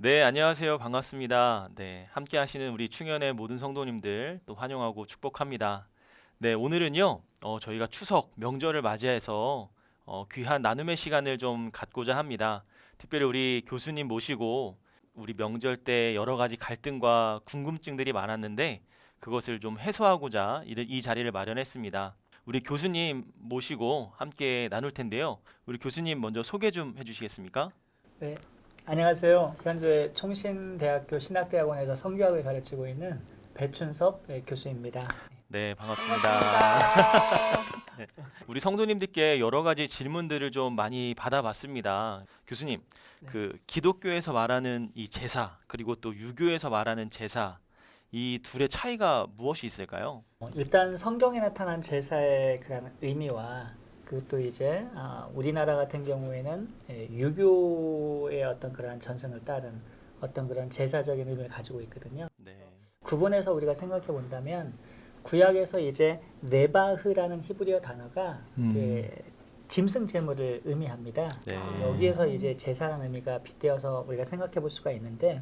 네, 안녕하세요. 반갑습니다. 네, 함께 하시는 우리 충현의 모든 성도님들 또 환영하고 축복합니다. 네, 오늘은요, 저희가 추석 명절을 맞이해서 귀한 나눔의 시간을 좀 갖고자 합니다. 특별히 우리 교수님 모시고 우리 명절 때 여러 가지 갈등과 궁금증들이 많았는데 그것을 좀 해소하고자 이 자리를 마련했습니다. 우리 교수님 모시고 함께 나눌 텐데요. 우리 교수님 먼저 소개 좀 해주시겠습니까? 네, 안녕하세요. 현재 총신대학교 신학대학원에서 성교학을 가르치고 있는 배춘섭 교수입니다. 네, 반갑습니다. 반갑습니다. 네, 우리 성도님들께 여러 가지 질문들을 좀 많이 받아봤습니다. 교수님, 네. 그 기독교에서 말하는 이 제사, 그리고 또 유교에서 말하는 제사, 이 둘의 차이가 무엇이 있을까요? 일단 성경에 나타난 제사의 그런 의미와 그것도 이제 우리나라 같은 경우에는 유교의 어떤 그런 전승을 따른 어떤 그런 제사적인 의미를 가지고 있거든요. 네, 구분해서 우리가 생각해 본다면 구약에서 이제 네바흐라는 히브리어 단어가 짐승 제물을 의미합니다. 네, 여기에서 이제 제사라는 의미가 빗대어서 우리가 생각해 볼 수가 있는데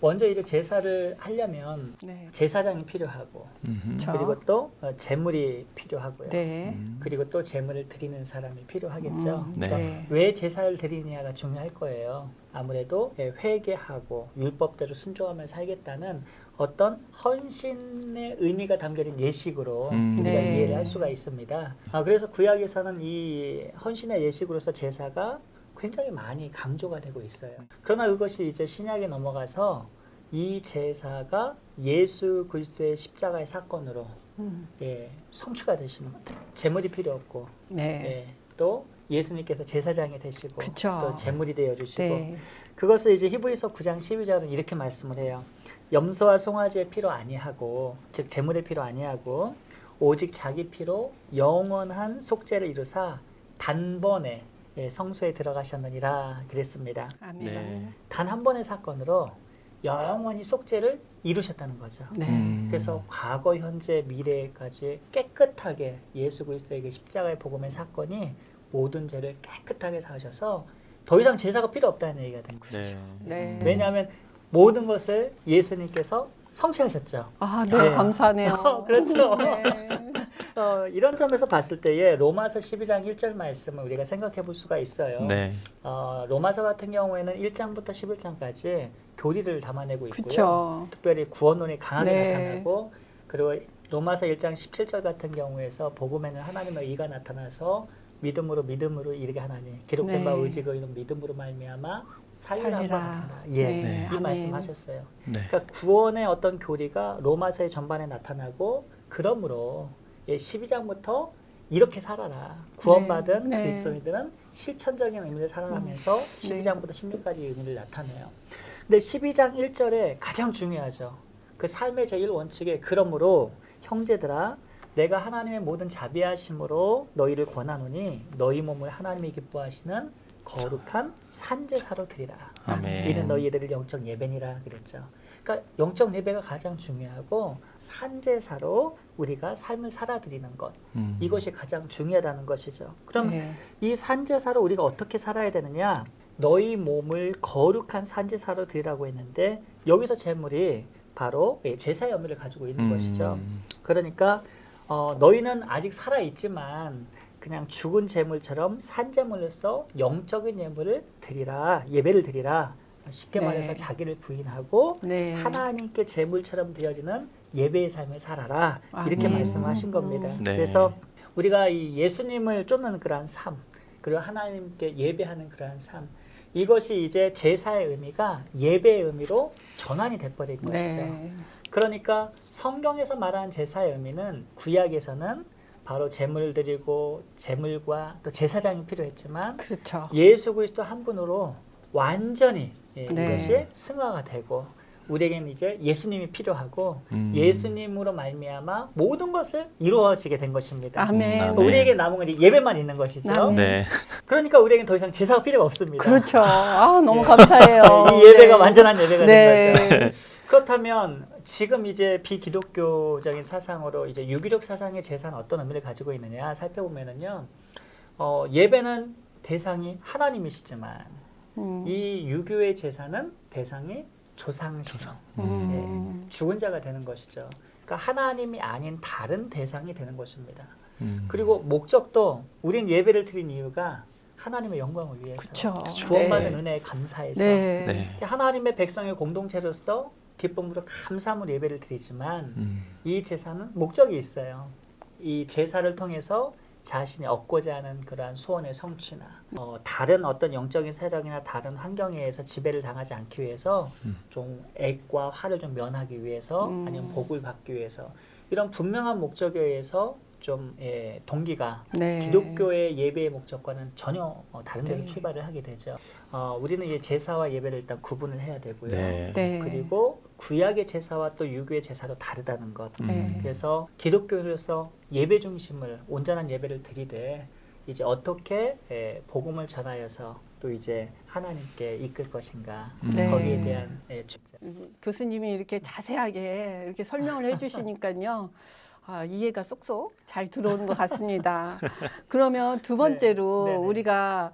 먼저 이제 제사를 하려면 네. 제사장이 필요하고 저. 그리고 또 제물이 필요하고요. 네. 그리고 또 제물을 드리는 사람이 필요하겠죠. 네. 네. 왜 제사를 드리느냐가 중요할 거예요. 아무래도 회개하고 율법대로 순종하며 살겠다는 어떤 헌신의 의미가 담겨진 예식으로 우리가 네. 이해를 할 수가 있습니다. 그래서 구약에서는 이 헌신의 예식으로서 제사가 굉장히 많이 강조가 되고 있어요. 그러나 그것이 이제 신약에 넘어가서 이 제사가 예수 그리스도의 십자가의 사건으로 성취가 되시는 거예요. 제물이 필요 없고 네. 또 예수님께서 제사장이 되시고 그쵸. 또 제물이 되어 주시고 네. 그것을 이제 히브리서 9장 12절은 이렇게 말씀을 해요. 염소와 송아지의 피로 아니하고 즉 제물의 피로 아니하고 오직 자기 피로 영원한 속죄를 이루사 단번에 성소에 들어가셨느니라 그랬습니다. 아멘. 네. 단 한 번의 사건으로 영원히 속죄를 이루셨다는 거죠. 네. 그래서 과거, 현재, 미래까지 깨끗하게 예수 그리스도의 그 십자가의 복음의 사건이 모든 죄를 깨끗하게 사하셔서 더 이상 제사가 필요 없다는 얘기가 된 거죠. 네. 네. 왜냐하면 모든 것을 예수님께서 성취하셨죠. 아, 네. 네. 감사하네요. 그렇죠. 네. 이런 점에서 봤을 때에 로마서 12장 1절 말씀을 우리가 생각해 볼 수가 있어요. 네. 로마서 같은 경우에는 1장부터 11장까지 교리를 담아내고 있고요. 그쵸. 특별히 구원론이 강하게 네. 나타나고 그리고 로마서 1장 17절 같은 경우에서 복음에는 하나님의 의가 나타나서 믿음으로 이르게 하나니 기록된 바 네. 의지가 있는 믿음으로 말미암아 살리라 살리라. 예, 네. 이 아멘. 말씀하셨어요. 네. 그러니까 구원의 어떤 교리가 로마서의 전반에 나타나고 그러므로 12장부터 이렇게 살아라. 구원받은 네. 그리스도인들은 실천적인 의미를 살아가면서 네. 12장부터 16까지 의미를 나타내요. 근데 12장 1절에 가장 중요하죠. 그 삶의 제1원칙에 그러므로 형제들아 내가 하나님의 모든 자비하심으로 너희를 권하노니 너희 몸을 하나님이 기뻐하시는 거룩한 산제사로 드리라. 아멘. 이는 너희들을 영적 예배니라 그랬죠. 그러니까 영적 예배가 가장 중요하고 산제사로 우리가 삶을 살아드리는 것 이것이 가장 중요하다는 것이죠. 그럼 네. 이 산제사로 우리가 어떻게 살아야 되느냐? 너희 몸을 거룩한 산제사로 드리라고 했는데 여기서 제물이 바로 제사의 의미를 가지고 있는 것이죠. 그러니까 너희는 아직 살아있지만 그냥 죽은 제물처럼 산제물로서 영적인 예물을 드리라, 예배를 드리라. 쉽게 네. 말해서 자기를 부인하고 네. 하나님께 제물처럼 드려지는 예배의 삶을 살아라. 이렇게 아멘. 말씀하신 겁니다. 네. 그래서 우리가 이 예수님을 쫓는 그러한 삶, 그리고 하나님께 예배하는 그러한 삶, 이것이 이제 제사의 의미가 예배의 의미로 전환이 돼버린 것이죠. 네. 그러니까 성경에서 말하는 제사의 의미는 구약에서는 바로 제물을 드리고 제물과 또 제사장이 필요했지만 그렇죠. 예수 그리스도 한 분으로 완전히 네. 이것이 승화가 되고 우리에게는 이제 예수님이 필요하고 예수님으로 말미암아 모든 것을 이루어지게 된 것입니다. 아멘. 아멘. 우리에게 남은 건 예배만 있는 것이죠. 아멘. 네. 그러니까 우리에게는 더 이상 제사가 필요가 없습니다. 그렇죠. 아, 너무 예. 감사해요. 이 예배가 네. 완전한 예배가 네. 된 거죠. 그렇다면 지금 이제 비기독교적인 사상으로 이제 유기력 사상의 제사는 어떤 의미를 가지고 있느냐 살펴보면은요, 예배는 대상이 하나님이시지만 이 유교의 제사는 대상이 조상신, 죽은 자가 되는 것이죠. 그러니까 하나님이 아닌 다른 대상이 되는 것입니다. 그리고 목적도 우린 예배를 드린 이유가 하나님의 영광을 위해서, 그쵸. 구원받은 네. 은혜에 감사해서 네. 네. 하나님의 백성의 공동체로서 기쁨으로 감사함으로 예배를 드리지만 이 제사는 목적이 있어요. 이 제사를 통해서 자신이 얻고자 하는 그러한 소원의 성취나 다른 어떤 영적인 세력이나 다른 환경에 의해서 지배를 당하지 않기 위해서 좀 액과 화를 좀 면하기 위해서 아니면 복을 받기 위해서 이런 분명한 목적에 의해서 좀 동기가 네. 기독교의 예배의 목적과는 전혀 다른 데로 네. 출발을 하게 되죠. 우리는 이 제사와 예배를 일단 구분을 해야 되고요. 네. 네. 그리고 구약의 제사와 또 유교의 제사도 다르다는 것. 네. 그래서 기독교로서 예배 중심을 온전한 예배를 드리되 이제 어떻게 복음을 전하여서 또 이제 하나님께 이끌 것인가 네. 거기에 대한 교수님이 이렇게 자세하게 이렇게 설명을 해주시니까요. 이해가 쏙쏙 잘 들어오는 것 같습니다. 그러면 두 번째로 네네. 우리가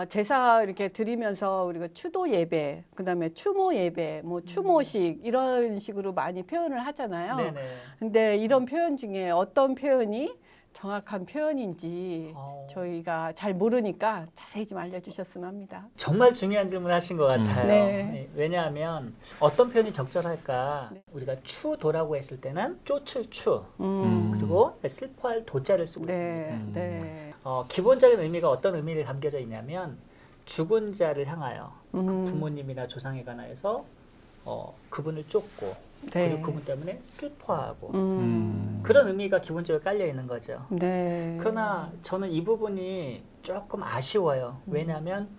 제사 이렇게 드리면서 우리가 추도 예배, 그다음에 추모 예배, 뭐 추모식 이런 식으로 많이 표현을 하잖아요. 네네. 근데 이런 표현 중에 어떤 표현이 정확한 표현인지 저희가 잘 모르니까 자세히 좀 알려주셨으면 합니다. 정말 중요한 질문을 하신 것 같아요. 네. 왜냐하면 어떤 표현이 적절할까? 네. 우리가 추도라고 했을 때는 쫓을 추 그리고 슬퍼할 도자를 쓰고 네, 있습니다. 네. 기본적인 의미가 어떤 의미를 담겨져 있냐면 죽은 자를 향하여 부모님이나 조상에 관하여서 그분을 쫓고 네. 그리고 그분 때문에 슬퍼하고 그런 의미가 기본적으로 깔려 있는 거죠. 네. 그러나 저는 이 부분이 조금 아쉬워요. 왜냐하면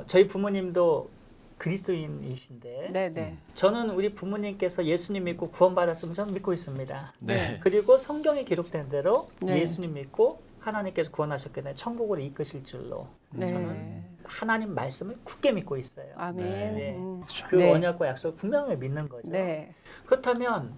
저희 부모님도 그리스도인이신데 네, 네. 저는 우리 부모님께서 예수님 믿고 구원받았으면 저는 믿고 있습니다. 네. 그리고 성경에 기록된 대로 네. 예수님 믿고 하나님께서 구원하셨기 때문에 천국으로 이끄실 줄로 네. 저는 하나님 말씀을 굳게 믿고 있어요. 아멘. 네. 그렇죠. 그 네. 언약과 약속을 분명히 믿는 거죠. 네. 그렇다면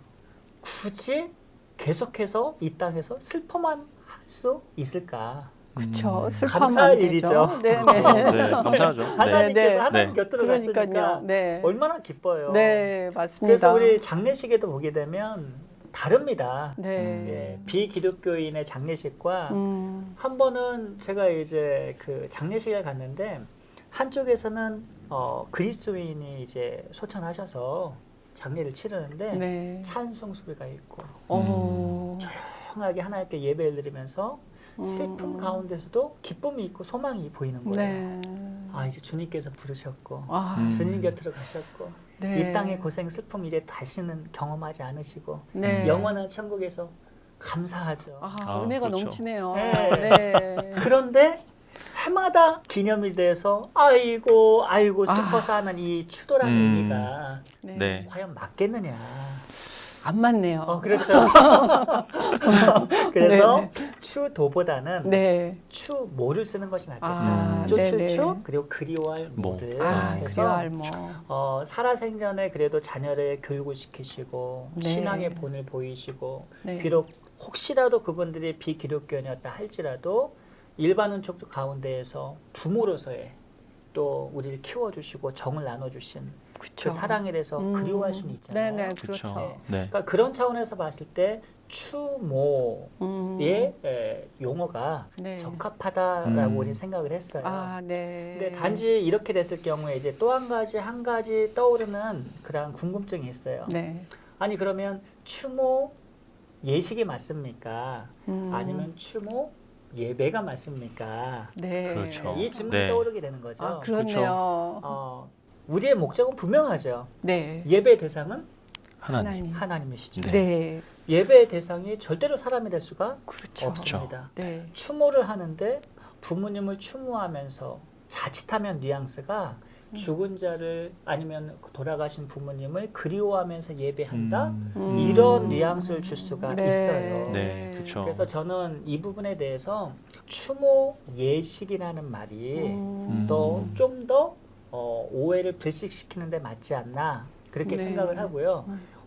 굳이 계속해서 이 땅에서 슬퍼만 할 수 있을까? 그쵸. 슬퍼하면 감사할 안 되죠. 일이죠. 네, 네, 네. 감사하죠. 네. 하나님께서 네. 하나님 네. 곁으로 갔으니까 그러니까요. 네. 얼마나 기뻐요. 네, 맞습니다. 그래서 우리 장례식에도 보게 되면 다릅니다. 네. 예, 비기독교인의 장례식과 한 번은 제가 이제 그 장례식에 갔는데 한쪽에서는 그리스도인이 이제 소천하셔서 장례를 치르는데 네. 찬송 소리가 있고 조용하게 하나님께 예배를 드리면서 슬픔 가운데서도 기쁨이 있고 소망이 보이는 거예요. 네. 이제 주님께서 부르셨고 아, 주님 곁으로 가셨고 네. 이 땅의 고생 슬픔 이제 다시는 경험하지 않으시고 네. 영원한 천국에서 감사하죠. 은혜가 그렇죠. 넘치네요. 네. 네. 그런데 해마다 기념일 돼서 아이고 슬퍼서 하는 이 추도라는 의미가 네. 네. 과연 맞겠느냐? 안 맞네요. 그렇죠. 그래서 네, 추도보다는 네. 추모를 쓰는 것이 낫겠다. 네네. 쫓을추 그리고 그리워할 모를 해서 그리워할 뭐. 살아생전에 그래도 자녀를 교육을 시키시고 네. 신앙의 본을 보이시고 네. 비록 혹시라도 그분들이 비기독교인이었다 할지라도 일반인족 가운데에서 부모로서의 또 우리를 키워주시고 정을 나눠주신 그쵸. 그 사랑에 대해서 그리워할 수는 있잖아요. 네네, 그렇죠. 그렇죠. 네. 그러니까 그런 차원에서 봤을 때 추모의 용어가 네. 적합하다라고 우리 생각을 했어요. 네. 근데 단지 이렇게 됐을 경우에 이제 또 한 가지 떠오르는 그런 궁금증이 있어요. 네. 아니 그러면 추모 예식이 맞습니까? 아니면 추모 예배가 맞습니까? 네. 그렇죠. 이 질문이 네. 떠오르게 되는 거죠. 그렇네요. 우리의 목적은 분명하죠. 네. 예배의 대상은 하나님. 하나님이시죠. 네. 예배의 대상이 절대로 사람이 될 수가 그렇죠. 없습니다. 네. 추모를 하는데 부모님을 추모하면서 자칫하면 뉘앙스가 죽은 자를 아니면 돌아가신 부모님을 그리워하면서 예배한다 이런 뉘앙스를 줄 수가 네. 있어요. 네, 그렇죠. 그래서 저는 이 부분에 대해서 추모 예식이라는 말이 또 좀 더 오해를 불식시키는 데 맞지 않나 그렇게 네. 생각을 하고요.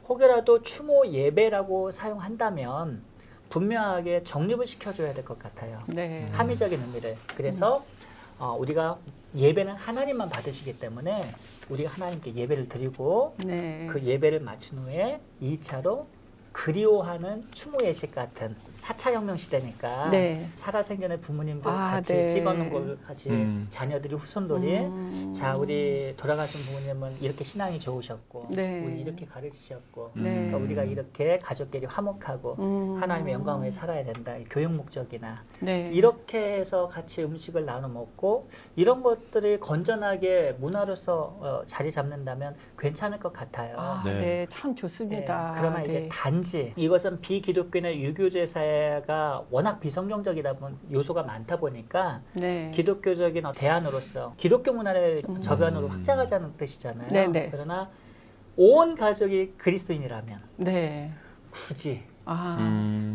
혹여라도 추모 예배라고 사용한다면 분명하게 정립을 시켜줘야 될 것 같아요. 네. 함의적인 의미를. 그래서 우리가 예배는 하나님만 받으시기 때문에 우리가 하나님께 예배를 드리고 네. 그 예배를 마친 후에 2차로 그리워하는 추모 예식 같은 4차 혁명 시대니까 네. 살아생전에 부모님들 아, 같이 네. 찍어놓은 걸 같이 자녀들이 후손들이 자 우리 돌아가신 부모님은 이렇게 신앙이 좋으셨고 네. 우리 이렇게 가르치셨고 네. 그러니까 우리가 이렇게 가족끼리 화목하고 하나님의 영광을 위해 살아야 된다. 교육 목적이나 네. 이렇게 해서 같이 음식을 나눠 먹고 이런 것들이 건전하게 문화로서 자리 잡는다면 괜찮을 것 같아요. 아, 네. 네. 참 좋습니다. 그러나 네. 이제 단지 이것은 비기독교인의 유교 제사가 워낙 비성경적이다 보면 요소가 많다 보니까 네. 기독교적인 대안으로서 기독교 문화를 저변으로 확장하자는 뜻이잖아요. 네네. 그러나 온 가족이 그리스도인이라면 네. 굳이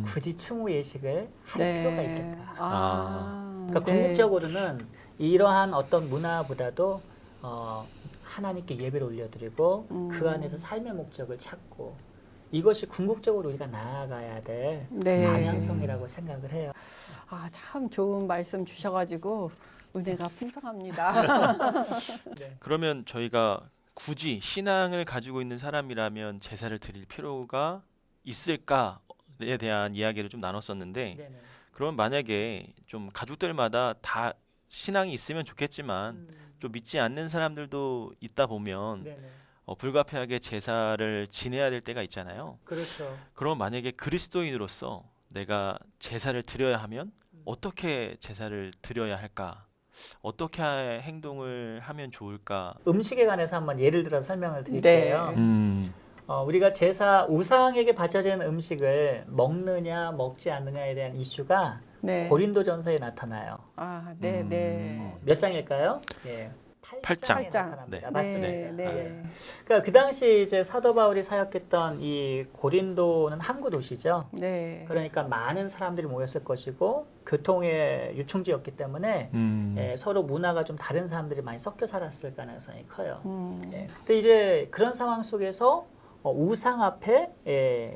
굳이 추모 예식을 할 네. 필요가 있을까? 그러니까 네. 궁극적으로는 이러한 어떤 문화보다도 하나님께 예배를 올려드리고 그 안에서 삶의 목적을 찾고 이것이 궁극적으로 우리가 나아가야 될 네. 방향성이라고 생각을 해요. 아, 참 좋은 말씀 주셔가지고 은혜가 풍성합니다. 네. 그러면 저희가 굳이 신앙을 가지고 있는 사람이라면 제사를 드릴 필요가 있을까에 대한 이야기를 좀 나눴었는데 네네. 그럼 만약에 좀 가족들마다 다 신앙이 있으면 좋겠지만 좀 믿지 않는 사람들도 있다 보면 네네. 불가피하게 제사를 지내야 될 때가 있잖아요. 그렇죠. 그럼 만약에 그리스도인으로서 내가 제사를 드려야 하면 어떻게 제사를 드려야 할까? 어떻게 행동을 하면 좋을까? 음식에 관해서 한번 예를 들어 설명을 드릴게요. 네. 우리가 제사 우상에게 바쳐지는 음식을 먹느냐 먹지 않느냐에 대한 이슈가 네. 고린도전서에 나타나요. 아, 네, 네. 몇 장일까요? 예. 8장에 8장. 나타납니다. 네. 맞습니다. 네, 네. 예. 그러니까 그 당시 이제 사도 바울이 사역했던 이 고린도는 항구 도시죠. 네. 그러니까 많은 사람들이 모였을 것이고 교통의 유충지였기 때문에 서로 문화가 좀 다른 사람들이 많이 섞여 살았을 가능성이 커요. 예. 근데 이제 그런 상황 속에서 우상 앞에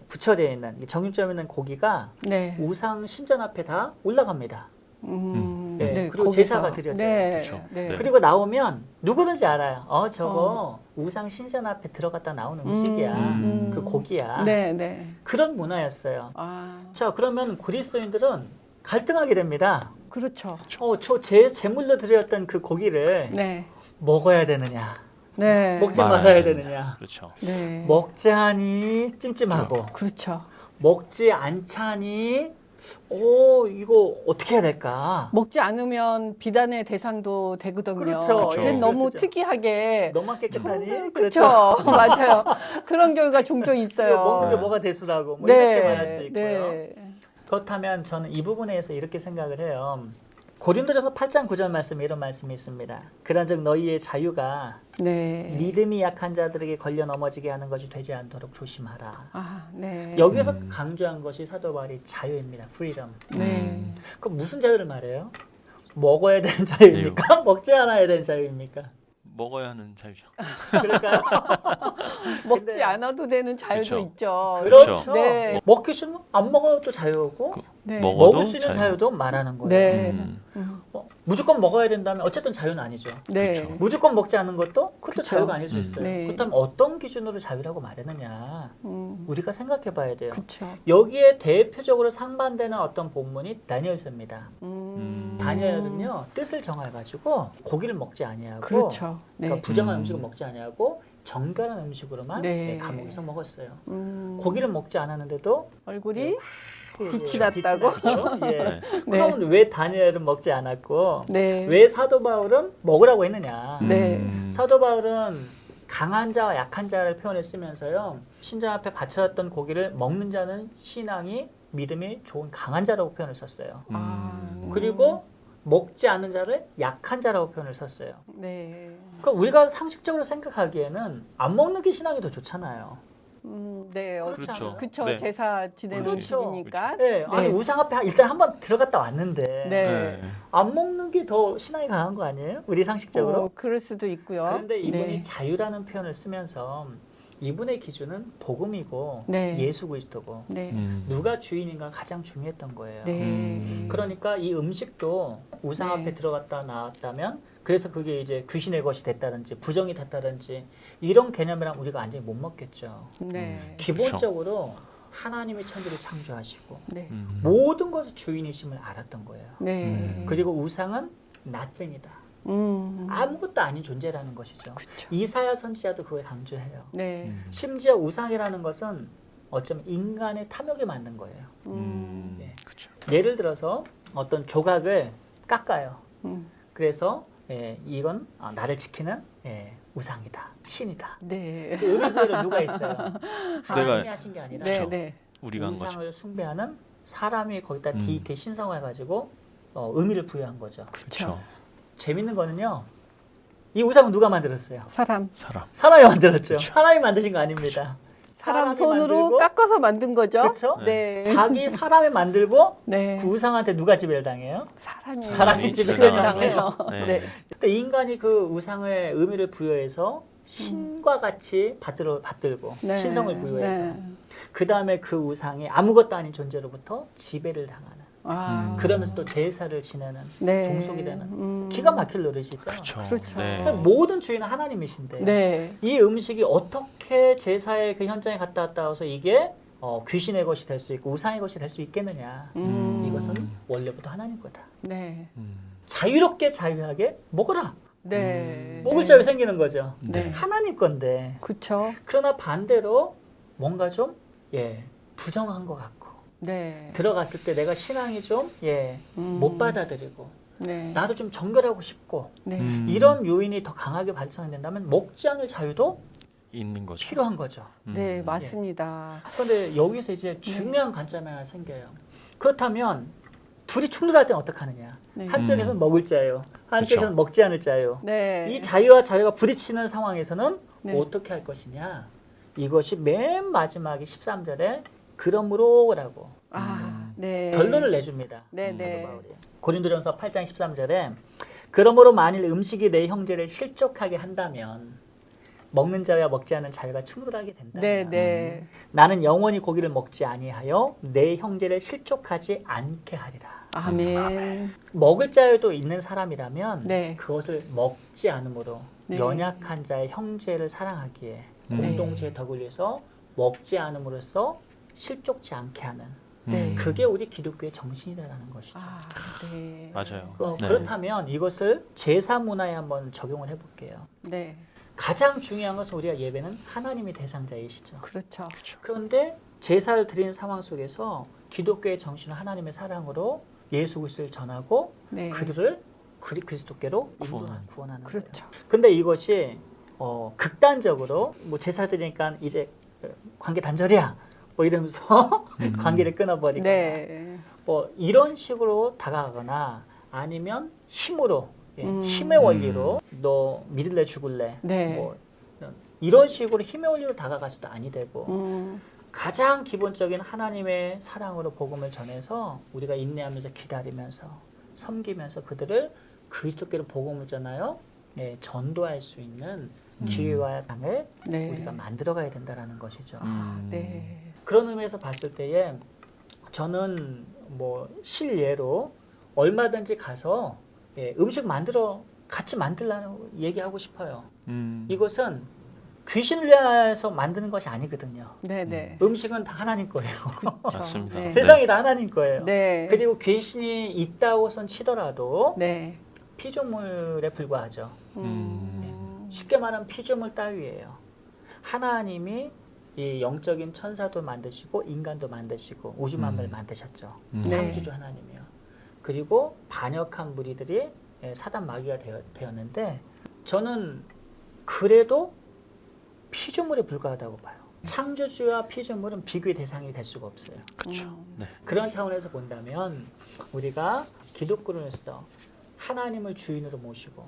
붙여져 있는 정육점 있는 고기가 네. 우상 신전 앞에 다 올라갑니다. 네, 그리고 거기서. 제사가 드려져요. 네. 그렇죠. 네. 네. 그리고 나오면 누구든지 알아요. 저거 우상 신전 앞에 들어갔다 나온 음식이야. 그 고기야. 네, 네. 그런 문화였어요. 아, 자, 그러면 그리스도인들은 갈등하게 됩니다. 그렇죠. 저 제물로 드렸던 그 고기를 네. 먹어야 되느냐, 네. 먹지 말아야 말아야 된다. 되느냐. 그렇죠. 네. 먹자니 찜찜하고 그렇죠. 먹지 않자니 이거 어떻게 해야 될까? 먹지 않으면 비단의 대상도 되거든요. 그렇죠. 그렇죠. 쟤는 너무 그렇죠. 특이하게 너만 깨끗하니? 그렇죠. 맞아요. 그런 경우가 종종 있어요. 먹는 게 뭐가 대수라고 뭐 네. 이렇게 말할 수도 있고요. 네. 그렇다면 저는 이 부분에서 이렇게 생각을 해요. 고린도전서 8장 9절 말씀에 이런 말씀이 있습니다. 그런즉 너희의 자유가 네. 믿음이 약한 자들에게 걸려 넘어지게 하는 것이 되지 않도록 조심하라. 아, 네. 여기서 강조한 것이 사도 바울의 자유입니다. 프리덤. 네. 그럼 무슨 자유를 말해요? 먹어야 되는 자유입니까? 먹지 않아야 되는 자유입니까? 먹어야 하는 자유죠. 그럴까요? 먹지 근데- 않아도 되는 자유도 그렇죠. 있죠. 그렇죠. 네. 먹기 싫으면 안 먹어도 자유고 네. 먹어도 먹을 수 있는 자유. 자유도 말하는 거예요. 네. 음, 무조건 먹어야 된다면 어쨌든 자유는 아니죠. 네. 그렇죠. 무조건 먹지 않는 것도 그것도 그쵸. 자유가 아닐 수 있어요. 네. 그렇다면 어떤 기준으로 자유라고 말하느냐 우리가 생각해 봐야 돼요. 그렇죠. 여기에 대표적으로 상반되는 어떤 본문이 다니엘서입니다. 음. 다니엘은요 뜻을 정해가지고 고기를 먹지 아니하고 그렇죠. 네. 그러니까 부정한 음식을 먹지 아니하고 정결한 음식으로만 네. 감옥에서 먹었어요. 음. 고기를 먹지 않았는데도 얼굴이 빛이 났다고? 났죠. 예. 네. 그럼 왜 다니엘은 먹지 않았고 네. 왜 사도 바울은 먹으라고 했느냐? 네. 사도 바울은 강한 자와 약한 자를 표현을 쓰면서요. 신장 앞에 바쳐졌던 고기를 먹는 자는 신앙이 믿음이 좋은 강한 자라고 표현을 썼어요. 아. 그리고 먹지 않는 자를 약한 자라고 표현을 썼어요. 네. 그러니까 우리가 상식적으로 생각하기에는 안 먹는 게 신앙이 더 좋잖아요. 네. 그렇지 그렇죠. 않아요? 그쵸. 네. 제사 지내는 그렇죠. 음식이니까. 네, 아니 네. 우상 앞에 일단 한번 들어갔다 왔는데 네. 안 먹는 게 더 신앙이 강한 거 아니에요? 우리 상식적으로. 그럴 수도 있고요. 그런데 이분이 네. 자유라는 표현을 쓰면서 이분의 기준은 복음이고 네. 예수 그리스도고 네. 누가 주인인가 가장 중요했던 거예요. 네. 그러니까 이 음식도 우상 네. 앞에 들어갔다 나왔다면 그래서 그게 이제 귀신의 것이 됐다든지 부정이 됐다든지 이런 개념이랑 우리가 완전히 못 먹겠죠. 네. 기본적으로 하나님이 천지를 창조하시고 네. 모든 것의 주인이심을 알았던 거예요. 네. 그리고 우상은 nothing이다. 아무것도 아닌 존재라는 것이죠. 그쵸. 이사야 선지자도 그걸 강조해요. 네. 심지어 우상이라는 것은 어쩌면 인간의 탐욕에 맞는 거예요. 예. 그렇죠. 예를 들어서 어떤 조각을 깎아요. 음. 그래서 이건 나를 지키는 우상이다, 신이다. 네. 의미대로 누가 있어요? 하나님이 내가- 하신 게 아니라 네. 네. 우리가 한 거죠. 우상을 숭배하는 사람이 거기다 디이티 신성을 가지고 의미를 부여한 거죠. 그렇죠. 재밌는 거는요. 이 우상은 누가 만들었어요? 사람. 사람. 사람이 만들었죠. 그쵸. 하나님이 만드신 거 아닙니다. 사람 사람이 손으로 만들고, 깎아서 만든 거죠. 그렇죠? 네. 자기 사람이 만들고 네. 그 우상한테 누가 지배를 당해요? 사람이 지배를 당해요. 네. 네. 그때 인간이 그 우상의 의미를 부여해서 신과 같이 받들고 네. 신성을 부여해서 네. 그 다음에 그 우상이 아무것도 아닌 존재로부터 지배를 당하는 아. 그러면서 또 제사를 지내는 네. 종속이 되는 기가 막힐 노릇이죠. 그렇죠. 그렇죠. 네. 그러니까 모든 주인은 하나님이신데 네. 이 음식이 어떻게 제사의 그 현장에 갔다 왔다 와서 이게 귀신의 것이 될 수 있고 우상의 것이 될 수 있겠느냐. 이것은 원래부터 하나님 거다. 네. 자유롭게 자유하게 먹어라. 네. 먹을 자유 생기는 거죠. 네. 하나님 건데. 그렇죠. 그러나 반대로 뭔가 좀 부정한 것 같고 네. 들어갔을 때 내가 신앙이 좀 못 받아들이고 네. 나도 좀 정결하고 싶고 네. 이런 요인이 더 강하게 발생이 된다면 먹지 않을 자유도 있는 거죠. 필요한 거죠. 네, 맞습니다. 그런데 여기서 이제 중요한 관점이 하나 생겨요. 그렇다면 둘이 충돌할 때는 어떡하느냐. 네. 한쪽에서는 먹을 자유, 한쪽에서는 그렇죠. 먹지 않을 자유. 네. 이 자유와 자유가 부딪히는 상황에서는 네. 어떻게 할 것이냐. 이것이 맨 마지막에 13절에 그러므로라고 네. 결론을 내줍니다. 네, 네. 사도 바울이. 고린도전서 8장 13절에 그러므로 만일 음식이 내 형제를 실족하게 한다면 먹는 자와 먹지 않는 자유가 충돌하게 된다면 네, 네. 나는 영원히 고기를 먹지 아니하여 내 형제를 실족하지 않게 하리라. 아멘. 먹을 자유도 있는 사람이라면 네. 그것을 먹지 않으므로 네. 연약한 자의 형제를 사랑하기에 네. 공동체의 덕을 위해서 먹지 않음으로써 실족지 않게 하는 네. 그게 우리 기독교의 정신이다라는 것이죠. 네. 맞아요. 네. 그렇다면 이것을 제사 문화에 한번 적용을 해볼게요. 네. 가장 중요한 것은 우리가 예배는 하나님이 대상자이시죠. 그렇죠. 그런데 제사를 드리는 상황 속에서 기독교의 정신은 하나님의 사랑으로 예수 그리스도를 전하고 네. 그들을 그리스도께로 구원하는. 구원하는 그렇죠. 거예요. 근데 이것이 극단적으로 뭐 제사 드리니까 이제 관계 단절이야 뭐 이러면서 관계를 끊어버리거나 네. 뭐 이런 식으로 다가가거나 아니면 힘으로 음. 힘의 원리로 너 믿을래 죽을래 네. 뭐 이런 식으로 힘의 원리로 다가가서도 아니 되고 가장 기본적인 하나님의 사랑으로 복음을 전해서 우리가 인내하면서 기다리면서 섬기면서 그들을 그리스도께로 복음을 전하여 전도할 수 있는 기회와 당을 네. 우리가 만들어가야 된다라는 것이죠. 네. 그런 의미에서 봤을 때에 저는 뭐 실례로 얼마든지 가서 음식 만들어 같이 만들라고 얘기하고 싶어요. 이것은 귀신을 위해서 만드는 것이 아니거든요. 네, 네. 음식은 다 하나님 거예요. 맞습니다. 네. 세상이 다 하나님 거예요. 네. 그리고 귀신이 있다고선 치더라도 네. 피조물에 불과하죠. 음. 쉽게 말하면 피조물 따위예요. 하나님이 이 영적인 천사도 만드시고 인간도 만드시고 우주 만물을 만드셨죠. 네. 창조주 하나님이요. 그리고 반역한 무리들이 사단 마귀가 되었는데 저는 그래도 피조물에 불과하다고 봐요. 창조주와 피조물은 비교의 대상이 될 수가 없어요. 그렇죠. 네. 그런 차원에서 본다면 우리가 기독교로서 하나님을 주인으로 모시고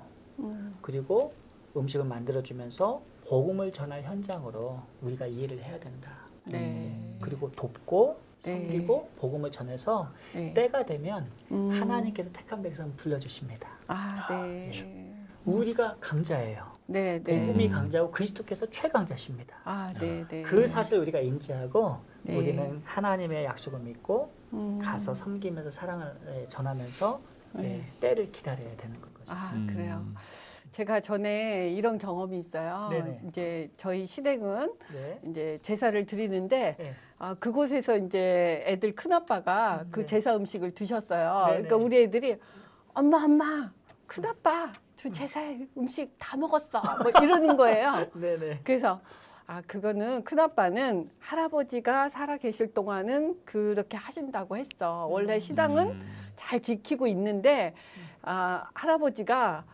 그리고 음식을 만들어주면서 복음을 전할 현장으로 우리가 이해를 해야 된다. 네. 그리고 돕고 네. 섬기고 복음을 전해서 네. 때가 되면 하나님께서 택한 백성을 불러주십니다. 아, 네. 우리가 강자예요. 네, 네. 복음이 강자고 그리스도께서 최강자십니다. 아, 네, 네. 그 사실 우리가 인지하고 네. 우리는 하나님의 약속을 믿고 가서 음. 섬기면서 사랑을 전하면서 네. 때를 기다려야 되는 거죠. 아, 그래요. 제가 전에 이런 경험이 있어요. 네네. 이제 저희 시댁은 네. 이제 제사를 드리는데 네. 그곳에서 이제 애들 큰아빠가 그 네. 제사 음식을 드셨어요. 네네. 그러니까 우리 애들이 엄마 큰아빠 저 제사 음식 다 먹었어 뭐 이러는 거예요. 네네. 그래서 그거는 큰아빠는 할아버지가 살아 계실 동안은 그렇게 하신다고 했어. 원래 시당은 잘 지키고 있는데 할아버지가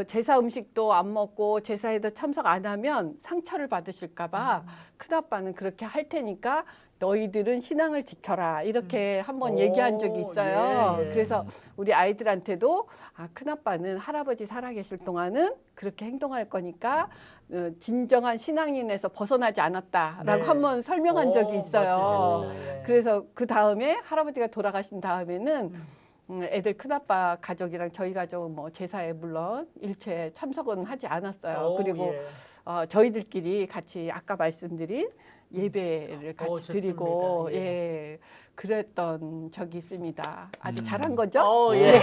제사 음식도 안 먹고 제사에도 참석 안 하면 상처를 받으실까봐 큰아빠는 그렇게 할 테니까 너희들은 신앙을 지켜라 이렇게 한번 얘기한 적이 있어요. 예, 예. 그래서 우리 아이들한테도 큰아빠는 할아버지 살아계실 동안은 그렇게 행동할 거니까 진정한 신앙인에서 벗어나지 않았다라고 네. 한번 설명한 적이 있어요. 멋지십니다. 예. 그래서 그 다음에 할아버지가 돌아가신 다음에는 애들 큰아빠 가족이랑 저희 가족은 뭐 제사에 물론 일체 참석은 하지 않았어요. 그리고 예. 저희들끼리 같이 아까 말씀드린 예배를 같이 좋습니다. 드리고 예. 그랬던 적이 있습니다. 아주 잘한 거죠? 예.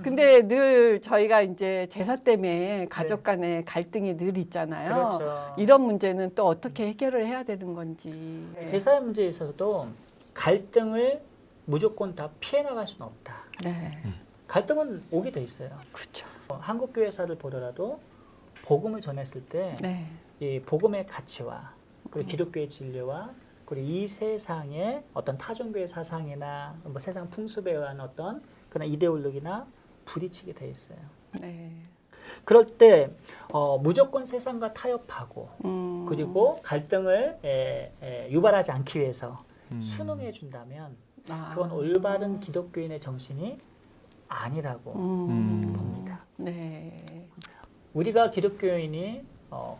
근데 늘 저희가 이제 제사 때문에 가족 간의 갈등이 늘 있잖아요. 그렇죠. 이런 문제는 또 어떻게 해결을 해야 되는 건지. 제사의 문제에 있어서도 갈등을 무조건 다 피해 나갈 수는 없다. 네. 갈등은 오게 돼 있어요. 그렇죠. 한국 교회사를 보더라도 복음을 전했을 때 네. 이 복음의 가치와 그리고 기독교의 진리와 그리고 이 세상의 어떤 타종교의 사상이나 뭐 세상 풍습에 의한 어떤 그런 이데올로기나 부딪히게 돼 있어요. 네. 그럴 때 무조건 세상과 타협하고 그리고 갈등을 유발하지 않기 위해서 순응해 준다면 그건 올바른 기독교인의 정신이 아니라고 봅니다. 네. 우리가 기독교인이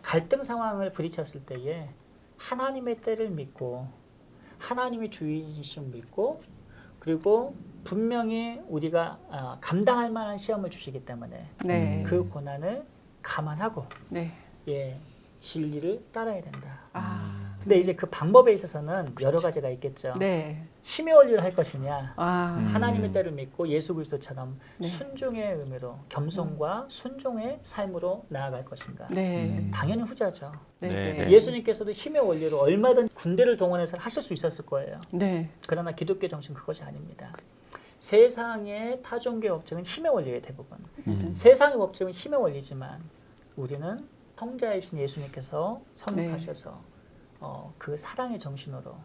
갈등 상황을 부딪혔을 때에 하나님의 때를 믿고 하나님이 주인이심 믿고 그리고 분명히 우리가 감당할 만한 시험을 주시기 때문에 네. 그 고난을 감안하고 네. 진리를 따라야 된다. 근데 이제 그 방법에 있어서는 여러 가지가 있겠죠. 네. 힘의 원리를 할 것이냐 하나님의 하나님의 때를 믿고 예수 그리스도처럼 네. 순종의 의미로 겸손과 순종의 삶으로 나아갈 것인가. 네. 당연히 후자죠. 네. 네, 네. 네. 예수님께서도 힘의 원리로 얼마든 군대를 동원해서 하실 수 있었을 거예요. 네. 그러나 기독교 정신 그것이 아닙니다. 세상의 타종교의 법칙은 힘의 원리예요, 대부분. 세상의 법칙은 힘의 원리지만 우리는 성자이신 예수님께서 선택하셔서 그 사랑의 정신으로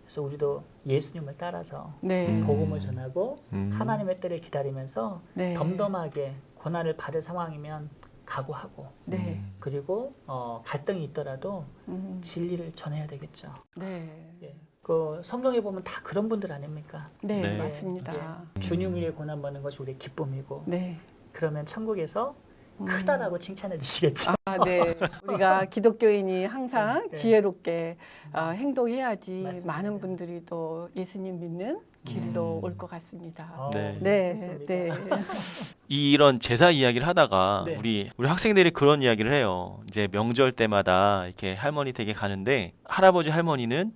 그래서 우리도 예수님을 따라서 네. 복음을 전하고 하나님의 때를 기다리면서 네. 덤덤하게 고난을 받을 상황이면 각오하고 네. 그리고 갈등이 있더라도 진리를 전해야 되겠죠. 네. 예. 그 성경에 보면 다 그런 분들 아닙니까? 네. 네. 맞습니다. 주님 위에 고난 받는 것이 우리의 기쁨이고 네. 그러면 천국에서 크다라고 칭찬해 주시겠죠. 네. 우리가 기독교인이 항상 네. 지혜롭게 행동해야지 맞습니다. 많은 분들이 또 예수님 믿는 길로 올 것 같습니다. 네. 네. 좋습니다. 네. 이런 제사 이야기를 하다가 네. 우리 학생들이 그런 이야기를 해요. 이제 명절 때마다 이렇게 할머니 댁에 가는데 할아버지 할머니는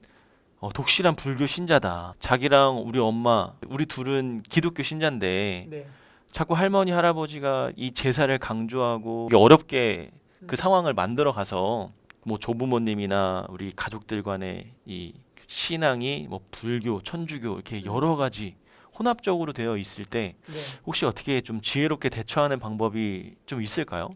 독실한 불교 신자다. 자기랑 우리 엄마, 우리 둘은 기독교 신자인데 네. 자꾸 할머니 할아버지가 이 제사를 강조하고 어렵게 그 상황을 만들어 가서 뭐 조부모님이나 우리 가족들 간의 이 신앙이 뭐 불교, 천주교 이렇게 여러 가지 혼합적으로 되어 있을 때 네. 혹시 어떻게 좀 지혜롭게 대처하는 방법이 좀 있을까요?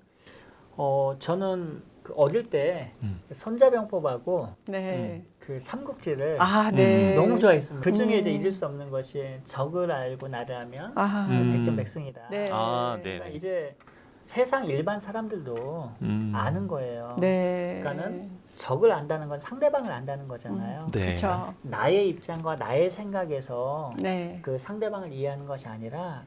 저는 그 어릴 때 손자병법하고 네. 그 삼국지를 네. 너무 좋아했습니다. 그 중에 이제 잊을 수 없는 것이 적을 알고 나를 하면 백전백승이다. 네. 그러니까 이제 세상 일반 사람들도 아는 거예요. 네. 그러니까는 적을 안다는 건 상대방을 안다는 거잖아요. 네. 그렇죠. 나의 입장과 나의 생각에서 네. 그 상대방을 이해하는 것이 아니라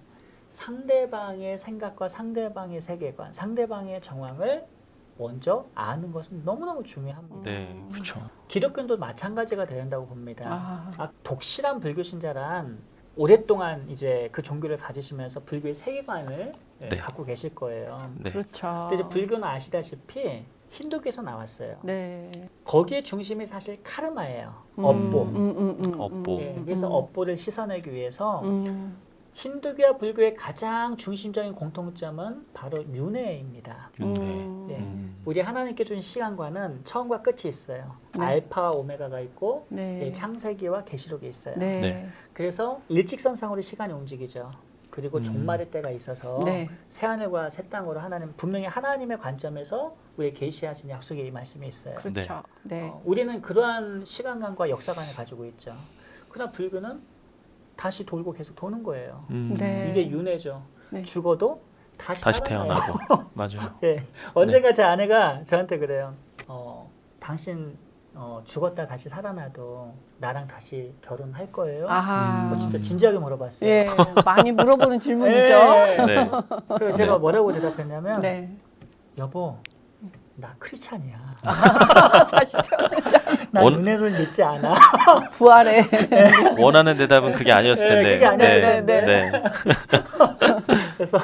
상대방의 생각과 상대방의 세계관, 상대방의 정황을 먼저 아는 것은 너무너무 중요합니다. 네, 그렇죠. 기독교도 마찬가지가 된다고 봅니다. 독실한 불교 신자란 오랫동안 이제 그 종교를 가지시면서 불교의 세계관을 네. 갖고 계실 거예요. 네. 그렇죠. 근데 이제 불교는 아시다시피 힌두교에서 나왔어요. 네. 거기에 중심이 사실 카르마예요. 업보. 업보. 예, 그래서 업보를 씻어내기 위해서 힌두교와 불교의 가장 중심적인 공통점은 바로 윤회입니다. 윤회. 예. 우리 하나님께 준 시간과는 처음과 끝이 있어요. 네. 알파와 오메가가 있고 네. 예, 창세기와 계시록이 있어요. 네. 네. 그래서 일직선상으로 시간이 움직이죠. 그리고 음. 종말의 때가 있어서 네. 새하늘과 새 땅으로 하나님 분명히 하나님의 관점에서 우리에 계시하신 약속의 이 말씀이 있어요. 그렇죠. 네. 우리는 그러한 시간관과 역사관을 가지고 있죠. 그러나 불교는 다시 돌고 계속 도는 거예요. 네. 이게 윤회죠. 네. 죽어도 다시 살아나요. 태어나고. 맞아요. 예. 언젠가 제 아내가 저한테 그래요. 당신 죽었다 다시 살아나도 나랑 다시 결혼할 거예요? 아하. 진짜 진지하게 물어봤어요. 예, 많이 물어보는 질문이죠. 예. 네. 그래서 제가 뭐라고 대답했냐면 네. 여보 나 크리스찬이야. 다시 태어나자. 나 원- 윤회를 믿지 않아. 부활해. 원하는 대답은 그게 아니었을 텐데. 그게 아니었을 텐데. 네. 그래서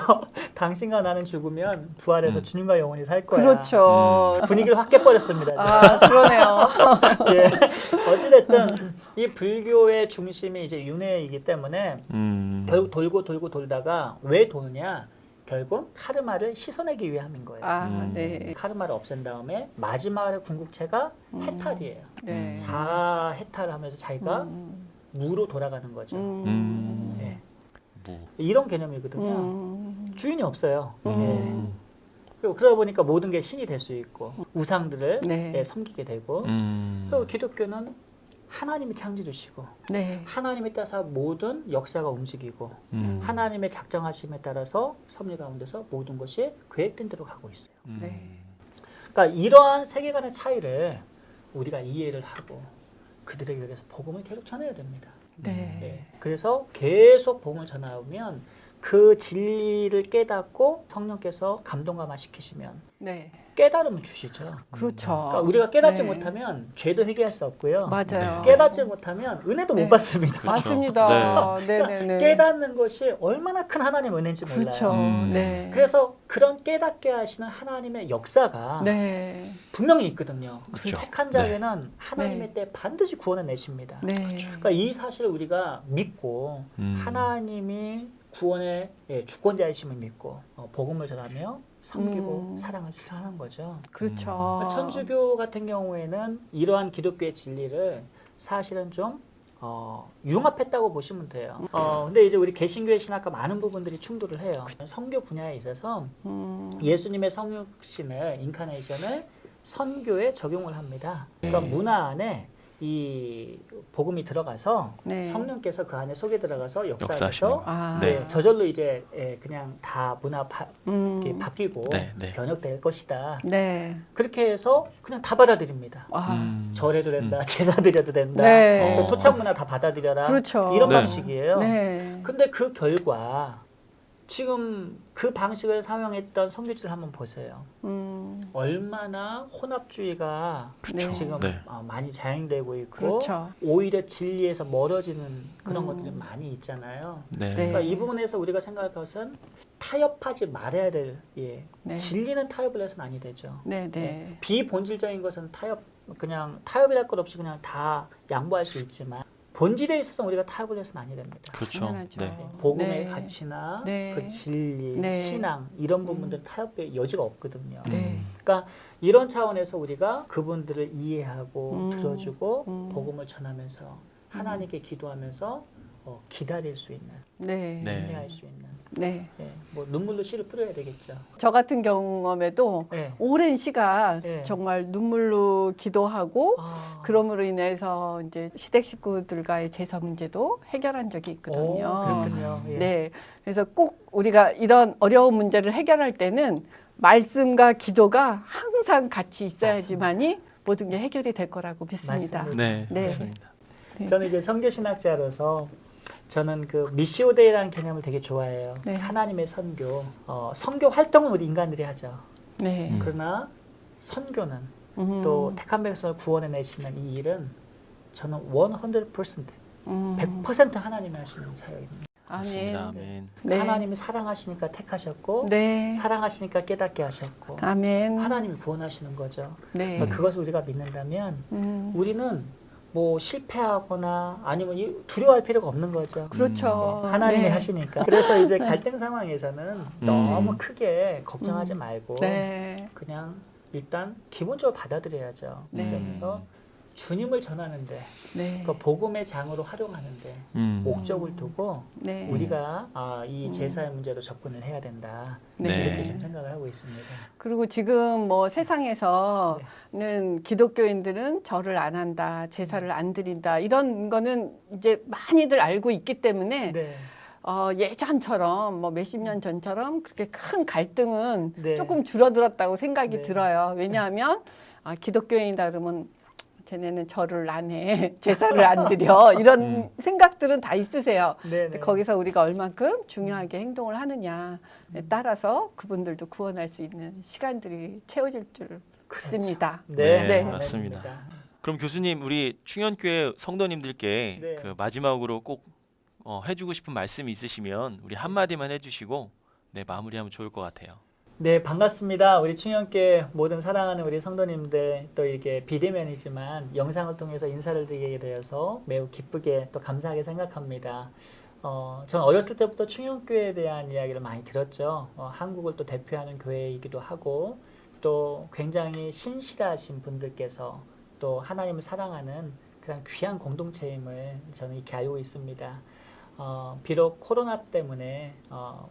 당신과 나는 죽으면 부활해서 주님과 영원히 살 거야. 그렇죠. 분위기를 확 깨버렸습니다. 아, 그러네요. 예. 어찌됐든 이 불교의 중심이 이제 윤회이기 때문에 결국 돌고 돌고 돌다가 왜 도느냐? 결국 카르마를 씻어내기 위함인 거예요. 아, 네. 카르마를 없앤 다음에 마지막의 궁극체가 해탈이에요. 네. 자아 해탈하면서 자기가 음. 무로 돌아가는 거죠. 예. 무. 이런 개념이거든요. 주인이 없어요. 예. 음. 그리고 그러다 보니까 모든 게 신이 될 수 있고 우상들을 네. 예, 섬기게 되고 그리고 기독교는 하나님이 창조주시고 네. 하나님에 따라서 모든 역사가 움직이고 하나님의 작정하심에 따라서 섭리 가운데서 모든 것이 계획된 대로 가고 있어요. 네. 그러니까 이러한 세계관의 차이를 우리가 이해를 하고 그들에게 그래서 복음을 계속 전해야 됩니다. 네. 예. 그래서 계속 복음을 전하면 그 진리를 깨닫고 성령께서 감동감화 시키시면 네. 깨달음을 주시죠. 그렇죠. 그러니까 우리가 깨닫지 네. 못하면 죄도 회개할 수 없고요. 맞아요. 깨닫지 못하면 은혜도 네. 못 받습니다. 그렇죠. 맞습니다. 네, 네, 네. 깨닫는 것이 얼마나 큰 하나님의 은혜인지 그렇죠. 몰라요. 네. 그래서 그런 깨닫게 하시는 하나님의 역사가 네. 분명히 있거든요. 그렇죠. 택한 자에는 하나님의 네. 때 반드시 구원을 내십니다. 네. 그러니까 이 사실을 우리가 믿고 하나님이 구원의 주권자이심을 믿고 복음을 전하며 섬기고 사랑을 실현하는 거죠. 그렇죠. 천주교 같은 경우에는 이러한 기독교의 진리를 사실은 좀 융합했다고 보시면 돼요. 근데 이제 우리 개신교의 신학과 많은 부분들이 충돌을 해요. 선교 분야에 있어서 예수님의 성육신을 인카네이션을 선교에 적용을 합니다. 그러니까 문화 안에 이 복음이 들어가서 네. 성령께서 그 안에 속에 들어가서 역사하시는 역사하셔서 거. 아. 네. 저절로 이제 그냥 다 문화 이렇게 바뀌고 네, 네. 변혁될 것이다. 네. 그렇게 해서 그냥 다 받아들입니다. 아. 절해도 된다, 제사 드려도 된다, 네. 그 토착 문화 다 받아들여라. 그렇죠. 이런 네. 방식이에요. 네. 근데 그 결과 지금 그 방식을 사용했던 선교지를 한번 보세요. 얼마나 혼합주의가 네. 지금 네. 많이 자행되고 있고 그렇죠. 오히려 진리에서 멀어지는 그런 것들이 많이 있잖아요. 네. 네. 그러니까 이 부분에서 우리가 생각할 것은 타협하지 말아야 될 네. 진리는 타협을 해서는 아니 되죠. 네, 네. 비본질적인 것은 그냥 타협이랄 것 없이 그냥 다 양보할 수 있지만 본질에 있어서 우리가 타협을 해서는 아니 됩니다. 그렇죠. 당연하죠. 네. 복음의 네. 가치나 네. 그 진리, 네. 신앙 이런 부분들은 타협의 여지가 없거든요. 네. 그러니까 이런 차원에서 우리가 그분들을 이해하고 들어주고 복음을 전하면서 하나님께 기도하면서 기다릴 수 있는, 네. 네. 인내할 수 있는, 네. 뭐 눈물로 씨를 뿌려야 되겠죠. 저 같은 경험에도 네. 오랜 시간 네. 정말 눈물로 기도하고 그럼으로 인해서 이제 시댁 식구들과의 제사 문제도 해결한 적이 있거든요. 그렇군요. 예. 네. 그래서 꼭 우리가 이런 어려운 문제를 해결할 때는 말씀과 기도가 항상 같이 있어야지만이 모든 게 해결이 될 거라고 믿습니다. 맞습니다. 네. 네. 맞습니다. 저는 이제 선교신학자로서 저는 그 미시오데이라는 개념을 되게 좋아해요. 네. 하나님의 선교. 선교 활동은 우리 인간들이 하죠. 네. 그러나 선교는 또 택한 백성을 구원해 내시는 이 일은 저는 100% 음. 100% 하나님이 하시는 사역입니다. 맞습니다. 아멘. 아멘. 네. 하나님이 사랑하시니까 택하셨고 네. 사랑하시니까 깨닫게 하셨고 아멘. 하나님이 구원하시는 거죠. 네. 그러니까 그것을 우리가 믿는다면 우리는 뭐 실패하거나 아니면 두려워할 필요가 없는 거죠. 그렇죠. 하나님이 네. 하시니까. 그래서 이제 갈등 상황에서는 너무 크게 걱정하지 말고 네. 그냥 일단 기본적으로 받아들여야죠. 네. 그러면서 주님을 전하는데 네. 그 복음의 장으로 활용하는데 목적을 두고 네. 우리가 이 제사의 문제로 접근을 해야 된다. 네. 이렇게 좀 생각을 하고 있습니다. 그리고 지금 뭐 세상에서는 기독교인들은 절을 안 한다, 제사를 안 드린다 이런 거는 이제 많이들 알고 있기 때문에 네. 예전처럼 뭐 몇십 년 전처럼 그렇게 큰 갈등은 네. 조금 줄어들었다고 생각이 네. 들어요. 왜냐하면 기독교인이다 그러면 쟤네는 절을 안 해, 제사를 안 드려 이런 생각들은 다 있으세요. 네, 근데 네. 거기서 우리가 얼만큼 중요하게 행동을 하느냐에 따라서 그분들도 구원할 수 있는 시간들이 채워질 줄 믿습니다. 네, 네. 맞습니다. 그럼 교수님, 우리 충현교회 성도님들께 네. 그 마지막으로 꼭 해주고 싶은 말씀이 있으시면 우리 한마디만 해주시고 네, 마무리하면 좋을 것 같아요. 네, 반갑습니다. 우리 충현교회 모든 사랑하는 우리 성도님들, 또 이게 비대면이지만 영상을 통해서 인사를 드리게 되어서 매우 기쁘게 또 감사하게 생각합니다. 전 어렸을 때부터 충현교회에 대한 이야기를 많이 들었죠. 한국을 또 대표하는 교회이기도 하고 또 굉장히 신실하신 분들께서 또 하나님을 사랑하는 그런 귀한 공동체임을 저는 이렇게 알고 있습니다. 비록 코로나 때문에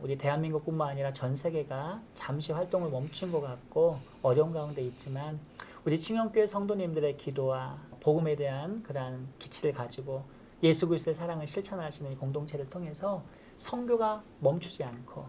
우리 대한민국뿐만 아니라 전 세계가 잠시 활동을 멈춘 것 같고 어려운 가운데 있지만 우리 충현교회 성도님들의 기도와 복음에 대한 그러한 기치를 가지고 예수 그리스도의 사랑을 실천하시는 이 공동체를 통해서 선교가 멈추지 않고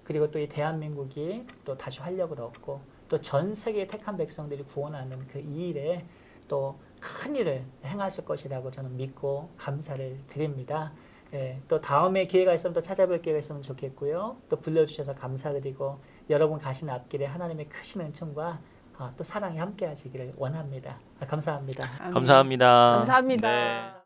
그리고 또 이 대한민국이 또 다시 활력을 얻고 또 전 세계의 택한 백성들이 구원하는 그 이 일에 또 큰 일을 행하실 것이라고 저는 믿고 감사를 드립니다. 예, 또 다음에 기회가 있으면 또 찾아뵐 기회가 있으면 좋겠고요. 또 불러주셔서 감사드리고 여러분 가신 앞길에 하나님의 크신 은총과 또 사랑이 함께 하시기를 원합니다. 감사합니다. 아멘. 감사합니다. 감사합니다. 네.